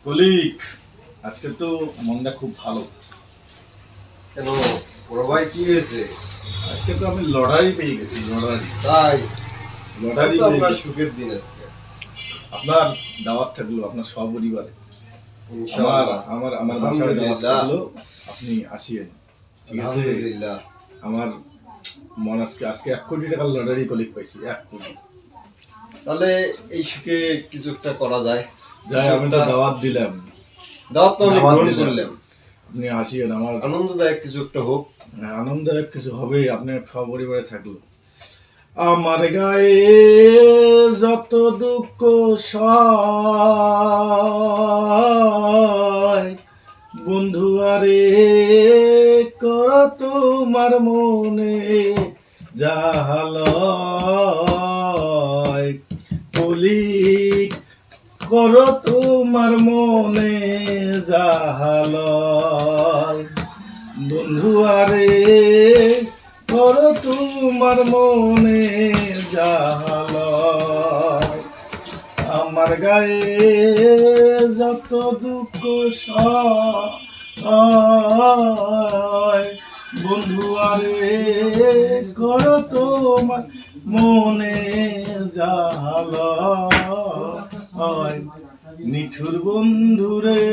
Colic, আজকে তো মনটা খুব ভালো। কেন বড় ভাই কি হয়েছে? আজকে তো আমি লটারি পেয়ে গেছি। তাই লটারি তো পেয়ে আপনার গেছি। সুখের দিন আজকে। আপনার দাওয়াত থাকলো, আপনার সপরিবারে। আমার ইনশাআল্লাহ। আমার আমার বাসায় দাওয়াত আলহামদুলিল্লাহ। থাকলো, আপনি আসিয়েন। ঠিক আছে? আলহামদুলিল্লাহ। আমার মন আজকে আজকে 1 কোটি টাকার লটারি কলিক পাইছি। 1 কোটি। তাহলে এই সুখে কিছু একটা করা যায়। যাই, আমি তো দাওয়াত দিলাম। দাওয়াত তো আমি দাওয়াত গ্রহণ দিলাম। করলাম। আপনি আসিয়েন। আমার আনন্দদায়ক কিছু একটা হোক। আনন্দদায়ক কিছু হবে, আপনার সপরিবারে থাকলো। আমার গায়ে যত দুঃখ সয়, বন্ধু আরে কর তোমার মনে জাহালয়, বলি কর তোমার মনে জাহালয়, বন্ধু আরে কর তোমার মনে জাহালয়। আমার গায়ে যত দুঃখ সয়, বন্ধু আরে কর তোমার মনে জাহালয়, নিঠুর বন্ধুরে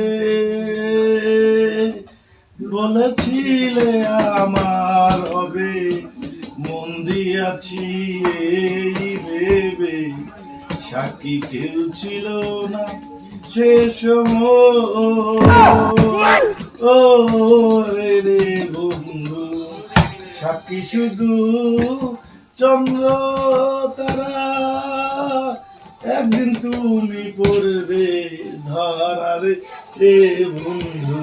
বলেছিলে আমার হবে, মন দিয়াছি এই ভেবে, সাক্ষী কেউ ছিল না সে সময়। ও রে বন্ধু, সাক্ষী শুধু চন্দ্র তারা, একদিন তুমি পড়বে ধরার এ বন্ধু।